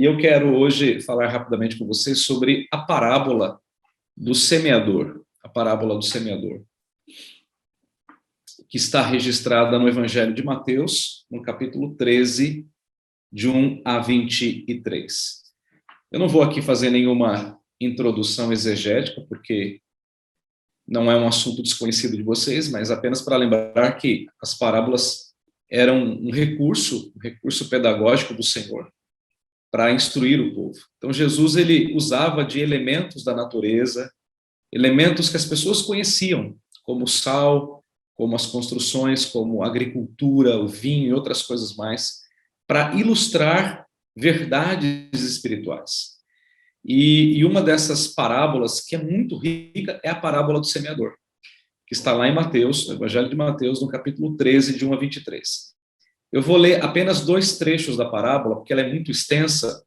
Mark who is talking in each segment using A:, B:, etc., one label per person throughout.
A: e eu quero hoje falar rapidamente com vocês sobre a parábola do semeador, a parábola do semeador, que está registrada no Evangelho de Mateus, no capítulo 13, de 1 a 23. Eu não vou aqui fazer nenhuma introdução exegética, porque não é um assunto desconhecido de vocês, mas apenas para lembrar que as parábolas eram um recurso pedagógico do Senhor para instruir o povo. Então, Jesus, ele usava de elementos da natureza, elementos que as pessoas conheciam, como o sal, como as construções, como a agricultura, o vinho e outras coisas mais, para ilustrar verdades espirituais. E uma dessas parábolas, que é muito rica, é a parábola do semeador, que está lá em Mateus, no Evangelho de Mateus, no capítulo 13, de 1 a 23. Eu vou ler apenas 2 trechos da parábola, porque ela é muito extensa.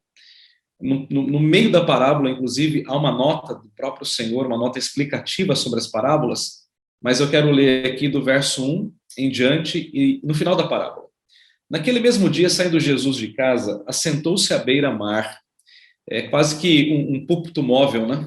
A: No meio da parábola, inclusive, há uma nota do próprio Senhor, uma nota explicativa sobre as parábolas, mas eu quero ler aqui do verso 1 em diante e no final da parábola. Naquele mesmo dia, saindo Jesus de casa, assentou-se à beira-mar, quase que um púlpito móvel, né?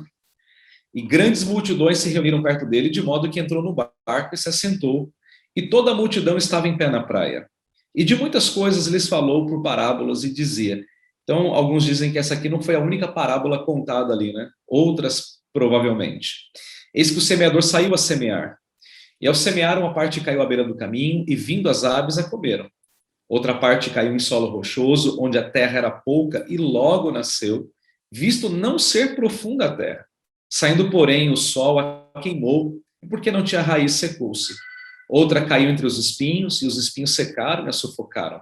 A: E grandes multidões se reuniram perto dele, de modo que entrou no barco e se assentou, e toda a multidão estava em pé na praia. E de muitas coisas lhes falou por parábolas e dizia. Então, alguns dizem que essa aqui não foi a única parábola contada ali, né? Outras, provavelmente. Eis que o semeador saiu a semear. E ao semear, uma parte caiu à beira do caminho, e vindo as aves a comeram. Outra parte caiu em solo rochoso, onde a terra era pouca, e logo nasceu, visto não ser profunda a terra. Saindo, porém, o sol a queimou, e porque não tinha raiz, secou-se. Outra caiu entre os espinhos, e os espinhos secaram e a sufocaram.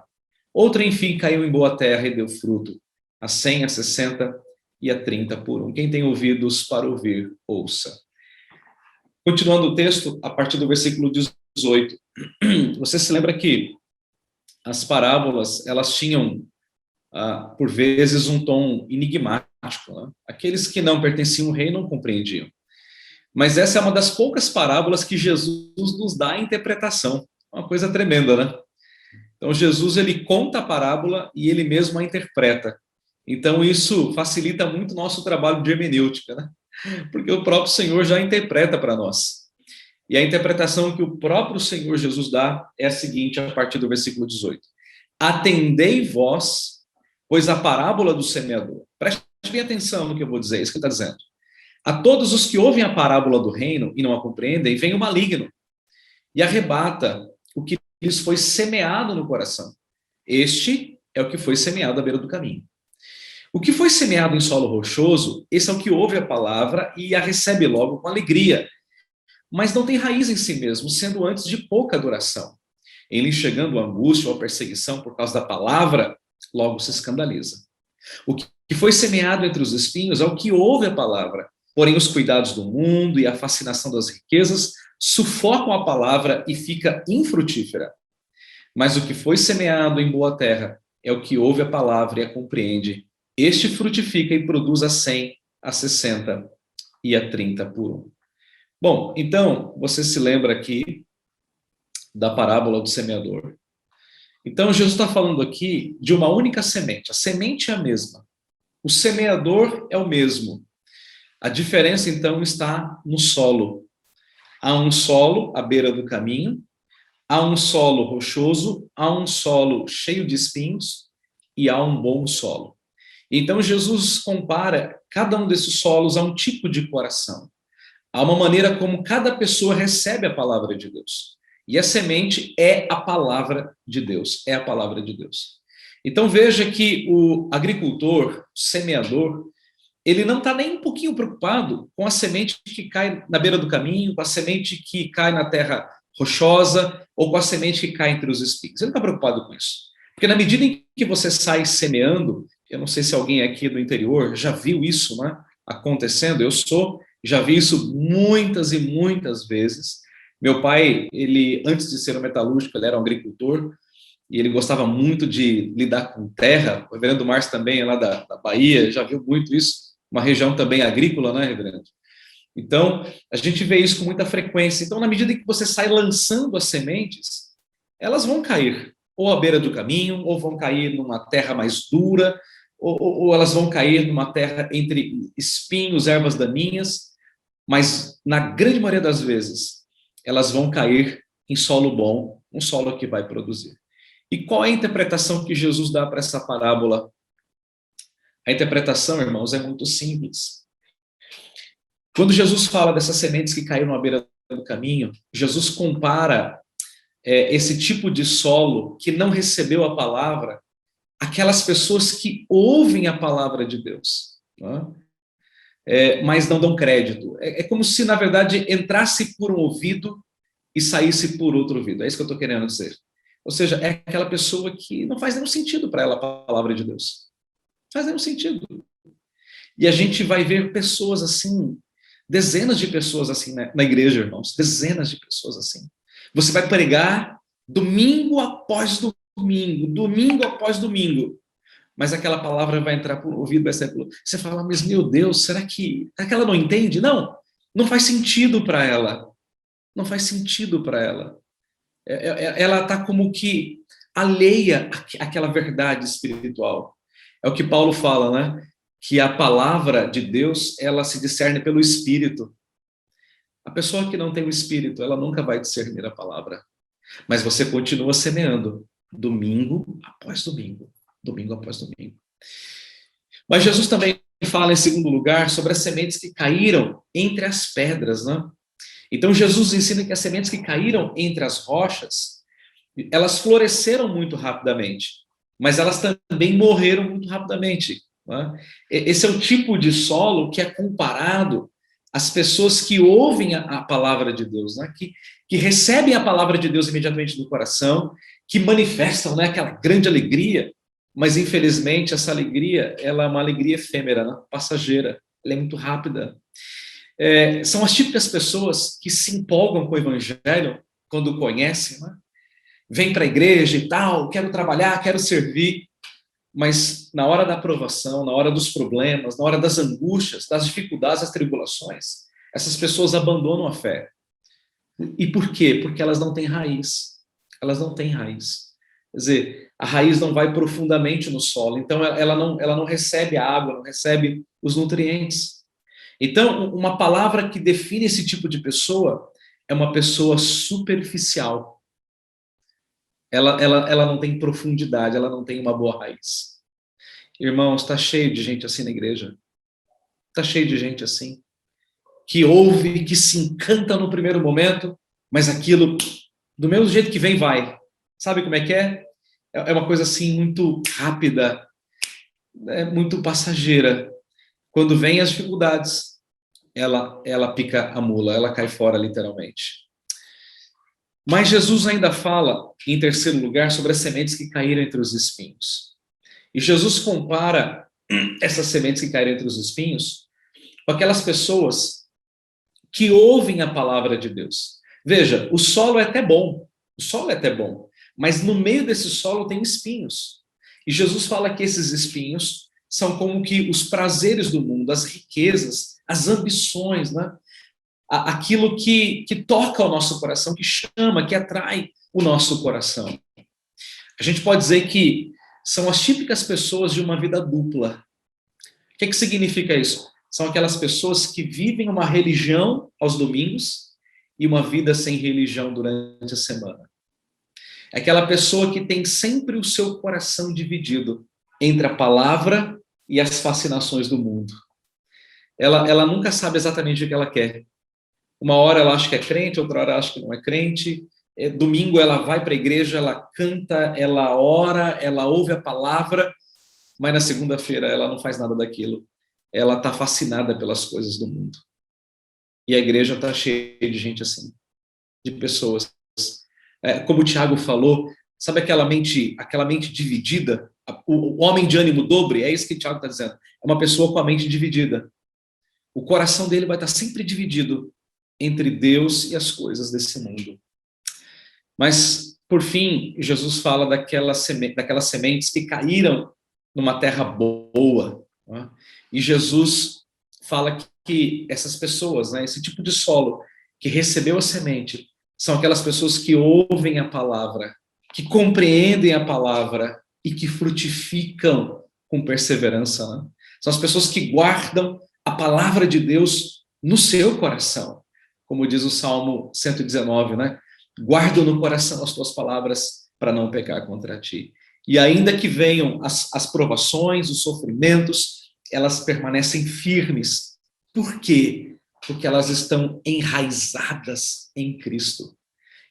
A: Outra, enfim, caiu em boa terra e deu fruto, a 100, a 60 e a 30 por um. Quem tem ouvidos para ouvir, ouça. Continuando o texto, a partir do versículo 18. Você se lembra que as parábolas, elas tinham, por vezes, um tom enigmático, né? Aqueles que não pertenciam ao rei não compreendiam. Mas essa é uma das poucas parábolas que Jesus nos dá a interpretação. Uma coisa tremenda, né? Então, Jesus, ele conta a parábola e ele mesmo a interpreta. Então, isso facilita muito o nosso trabalho de hermenêutica, né? Porque o próprio Senhor já interpreta para nós. E a interpretação que o próprio Senhor Jesus dá é a seguinte, a partir do versículo 18. Atendei vós, pois a parábola do semeador. Preste bem atenção no que eu vou dizer, é isso que ele está dizendo. A todos os que ouvem a parábola do reino e não a compreendem, vem o maligno e arrebata o que lhes foi semeado no coração. Este é o que foi semeado à beira do caminho. O que foi semeado em solo rochoso, esse é o que ouve a palavra e a recebe logo com alegria, mas não tem raiz em si mesmo, sendo antes de pouca duração. Em lhe chegando a angústia ou a perseguição por causa da palavra, logo se escandaliza. O que foi semeado entre os espinhos é o que ouve a palavra, porém os cuidados do mundo e a fascinação das riquezas sufocam a palavra e fica infrutífera. Mas o que foi semeado em boa terra é o que ouve a palavra e a compreende. Este frutifica e produz a 100, a 60 e a 30 por um. Bom, então, você se lembra aqui da parábola do semeador. Então, Jesus está falando aqui de uma única semente. A semente é a mesma. O semeador é o mesmo. A diferença, então, está no solo. Há um solo à beira do caminho, há um solo rochoso, há um solo cheio de espinhos e há um bom solo. Então, Jesus compara cada um desses solos a um tipo de coração. Há uma maneira como cada pessoa recebe a palavra de Deus. E a semente é a palavra de Deus, é a palavra de Deus. Então veja que o agricultor, o semeador, ele não está nem um pouquinho preocupado com a semente que cai na beira do caminho, com a semente que cai na terra rochosa, ou com a semente que cai entre os espinhos. Ele não está preocupado com isso. Porque na medida em que você sai semeando, eu não sei se alguém aqui do interior já viu isso, né, acontecendo, já vi isso muitas e muitas vezes. Meu pai, ele antes de ser um metalúrgico, ele era um agricultor, e ele gostava muito de lidar com terra. O reverendo Márcio também é lá da Bahia, já viu muito isso, uma região também agrícola, né, reverendo? Então, a gente vê isso com muita frequência. Então, na medida em que você sai lançando as sementes, elas vão cair ou à beira do caminho, ou vão cair numa terra mais dura, ou elas vão cair numa terra entre espinhos, ervas daninhas, mas na grande maioria das vezes elas vão cair em solo bom, um solo que vai produzir. E qual é a interpretação que Jesus dá para essa parábola? A interpretação, irmãos, é muito simples. Quando Jesus fala dessas sementes que caíram à beira do caminho, Jesus compara esse tipo de solo que não recebeu a palavra, aquelas pessoas que ouvem a palavra de Deus, mas não dão crédito. É como se, na verdade, entrasse por um ouvido e saísse por outro ouvido. É isso que eu estou querendo dizer. Ou seja, é aquela pessoa que não faz nenhum sentido para ela a palavra de Deus. Não faz nenhum sentido. E a gente vai ver pessoas assim, dezenas de pessoas assim na igreja, irmãos, dezenas de pessoas assim. Você vai pregar domingo após domingo, domingo após domingo, mas aquela palavra vai entrar por ouvido, vai sair por... Você fala, mas meu Deus, será que ela não entende? Não, não faz sentido para ela. Não faz sentido para ela. Ela está como que alheia àquela verdade espiritual. É o que Paulo fala, né? Que a palavra de Deus, ela se discerne pelo Espírito. A pessoa que não tem o Espírito, ela nunca vai discernir a palavra. Mas você continua semeando, domingo após domingo, domingo após domingo. Mas Jesus também fala, em segundo lugar, sobre as sementes que caíram entre as pedras, né? Então, Jesus ensina que as sementes que caíram entre as rochas, elas floresceram muito rapidamente, mas elas também morreram muito rapidamente. Esse é o tipo de solo que é comparado às pessoas que ouvem a palavra de Deus, né? que recebem a palavra de Deus imediatamente no coração, que manifestam, né, aquela grande alegria, mas infelizmente essa alegria ela é uma alegria efêmera, né? Passageira, ela é muito rápida. São as típicas pessoas que se empolgam com o evangelho quando conhecem, né? Vem para a igreja e tal, quero trabalhar, quero servir, mas na hora da aprovação, na hora dos problemas, na hora das angústias, das dificuldades, das tribulações, essas pessoas abandonam a fé. E por quê? Porque elas não têm raiz. Elas não têm raiz. Quer dizer, a raiz não vai profundamente no solo, então ela não recebe a água, não recebe os nutrientes. Então, uma palavra que define esse tipo de pessoa é uma pessoa superficial. Ela não tem profundidade, ela não tem uma boa raiz. Irmãos, está cheio de gente assim na igreja. Está cheio de gente assim. Que ouve, que se encanta no primeiro momento, mas aquilo, do mesmo jeito que vem, vai. Sabe como é que é? É uma coisa assim muito rápida, muito passageira. Quando vem as dificuldades, ela pica a mula, ela cai fora literalmente. Mas Jesus ainda fala, em terceiro lugar, sobre as sementes que caíram entre os espinhos. E Jesus compara essas sementes que caíram entre os espinhos com aquelas pessoas que ouvem a palavra de Deus. Veja, o solo é até bom, mas no meio desse solo tem espinhos. E Jesus fala que esses espinhos são como que os prazeres do mundo, as riquezas, as ambições, né? Aquilo que toca o nosso coração, que chama, que atrai o nosso coração. A gente pode dizer que são as típicas pessoas de uma vida dupla. O que significa isso? São aquelas pessoas que vivem uma religião aos domingos e uma vida sem religião durante a semana. É aquela pessoa que tem sempre o seu coração dividido entre a palavra e as fascinações do mundo. Ela nunca sabe exatamente o que ela quer. Uma hora ela acha que é crente, outra hora ela acha que não é crente. Domingo ela vai para a igreja, ela canta, ela ora, ela ouve a palavra, mas na segunda-feira ela não faz nada daquilo. Ela está fascinada pelas coisas do mundo. E a igreja está cheia de gente assim, de pessoas. Como o Tiago falou, sabe aquela mente dividida? O homem de ânimo dobre, é isso que o Tiago está dizendo. É uma pessoa com a mente dividida. O coração dele vai estar sempre dividido entre Deus e as coisas desse mundo. Mas, por fim, Jesus fala daquelas sementes que caíram numa terra boa. Né? E Jesus fala que essas pessoas, né, esse tipo de solo que recebeu a semente, são aquelas pessoas que ouvem a palavra, que compreendem a palavra e que frutificam com perseverança, né? São as pessoas que guardam a palavra de Deus no seu coração. Como diz o Salmo 119, né? Guardo no coração as tuas palavras para não pecar contra ti. E ainda que venham as provações, os sofrimentos, elas permanecem firmes. Por quê? Porque elas estão enraizadas em Cristo.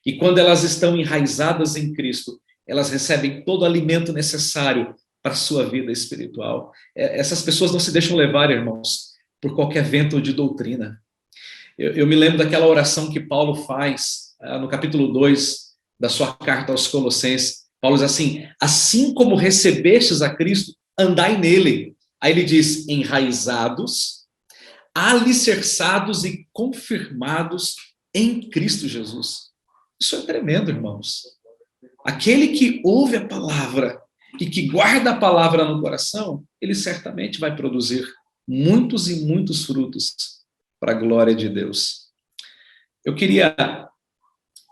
A: E quando elas estão enraizadas em Cristo, elas recebem todo o alimento necessário para a sua vida espiritual. Essas pessoas não se deixam levar, irmãos, por qualquer vento de doutrina. Eu me lembro daquela oração que Paulo faz no capítulo 2 da sua carta aos Colossenses. Paulo diz assim: assim como recebestes a Cristo, andai nele. Aí ele diz: enraizados, alicerçados e confirmados em Cristo Jesus. Isso é tremendo, irmãos. Aquele que ouve a palavra e que guarda a palavra no coração, ele certamente vai produzir muitos e muitos frutos para a glória de Deus. Eu queria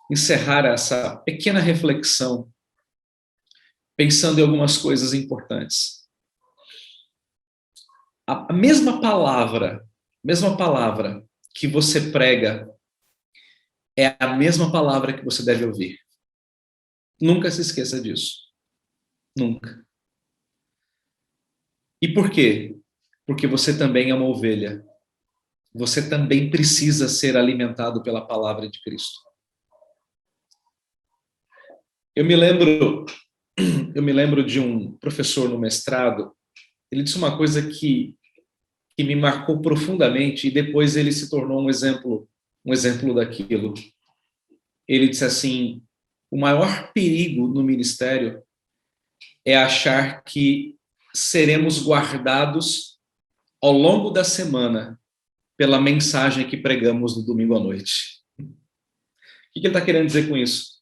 A: encerrar essa pequena reflexão pensando em algumas coisas importantes. A mesma palavra que você prega é a mesma palavra que você deve ouvir. Nunca se esqueça disso. Nunca. E por quê? Porque você também é uma ovelha. Você também precisa ser alimentado pela palavra de Cristo. Eu me lembro de um professor no mestrado. Ele disse uma coisa que me marcou profundamente e depois ele se tornou um exemplo daquilo. Ele disse assim: o maior perigo no ministério é achar que seremos guardados ao longo da semana pela mensagem que pregamos no domingo à noite. O que ele está querendo dizer com isso?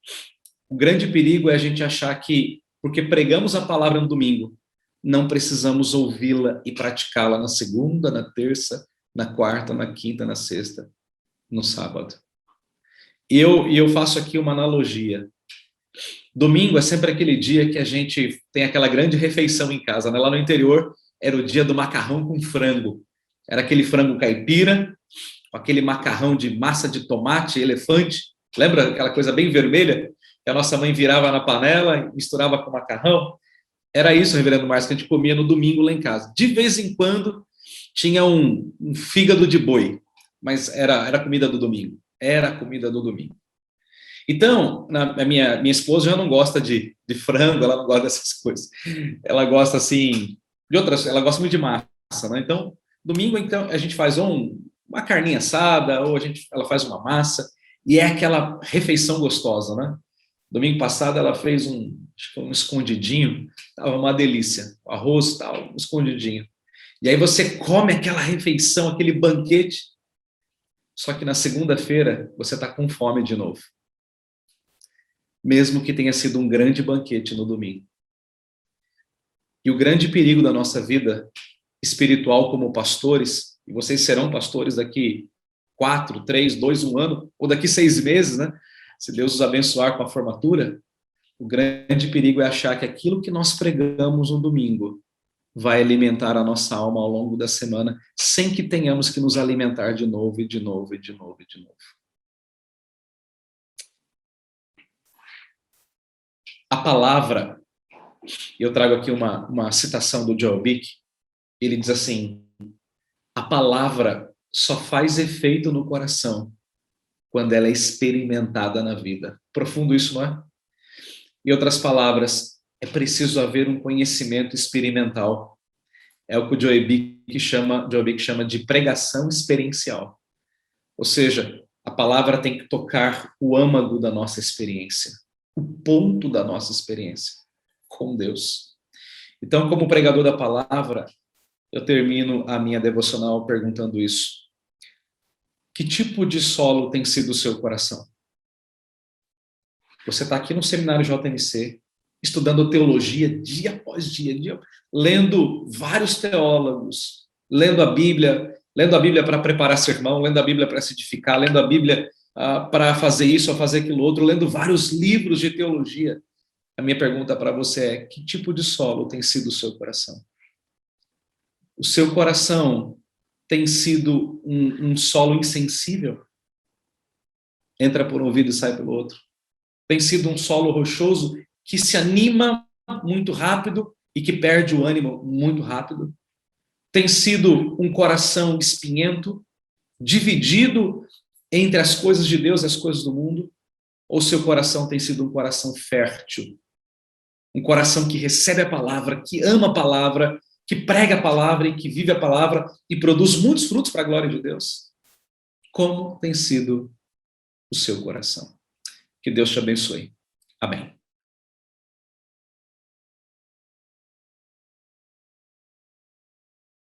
A: O grande perigo é a gente achar que, porque pregamos a palavra no domingo, não precisamos ouvi-la e praticá-la na segunda, na terça, na quarta, na quinta, na sexta, no sábado. E eu faço aqui uma analogia. Domingo é sempre aquele dia que a gente tem aquela grande refeição em casa, né? Lá no interior era o dia do macarrão com frango. Era aquele frango caipira, com aquele macarrão de massa de tomate, elefante. Lembra aquela coisa bem vermelha? Que a nossa mãe virava na panela e misturava com macarrão. Era isso, reverendo Márcio, que a gente comia no domingo lá em casa. De vez em quando tinha um fígado de boi, mas era comida do domingo. Era a comida do domingo. Então, a minha esposa já não gosta de frango, ela não gosta dessas coisas. Ela gosta, assim, de outras, ela gosta muito de massa, né? Então, domingo, então, a gente faz uma carninha assada, ou ela faz uma massa, e é aquela refeição gostosa, né? Domingo passado ela fez um escondidinho, estava uma delícia, o arroz tal, um escondidinho. E aí você come aquela refeição, aquele banquete, só que na segunda-feira você está com fome de novo. Mesmo que tenha sido um grande banquete no domingo. E o grande perigo da nossa vida espiritual como pastores, e vocês serão pastores daqui 4, 3, 2, 1 ano, ou daqui 6 meses, né? Se Deus os abençoar com a formatura, o grande perigo é achar que aquilo que nós pregamos no domingo vai alimentar a nossa alma ao longo da semana, sem que tenhamos que nos alimentar de novo, e de novo, e de novo, e de novo. A palavra, eu trago aqui uma citação do Joel Bick, ele diz assim: a palavra só faz efeito no coração quando ela é experimentada na vida. Profundo isso, não é? Em outras palavras, é preciso haver um conhecimento experimental. É o que o Joel Bick chama de pregação experiencial. Ou seja, a palavra tem que tocar o âmago da nossa experiência, o ponto da nossa experiência com Deus. Então, como pregador da palavra, eu termino a minha devocional perguntando isso. Que tipo de solo tem sido o seu coração? Você está aqui no seminário JMC, estudando teologia dia após dia, lendo vários teólogos, lendo a Bíblia para preparar sermão, lendo a Bíblia para se edificar, lendo a Bíblia para fazer isso ou fazer aquilo outro, lendo vários livros de teologia. A minha pergunta para você é: que tipo de solo tem sido o seu coração? O seu coração tem sido um solo insensível? Entra por um ouvido e sai pelo outro. Tem sido um solo rochoso que se anima muito rápido e que perde o ânimo muito rápido? Tem sido um coração espinhento, dividido entre as coisas de Deus e as coisas do mundo? Ou seu coração tem sido um coração fértil? Um coração que recebe a palavra, que ama a palavra, que prega a palavra e que vive a palavra e produz muitos frutos para a glória de Deus? Como tem sido o seu coração? Que Deus te abençoe. Amém.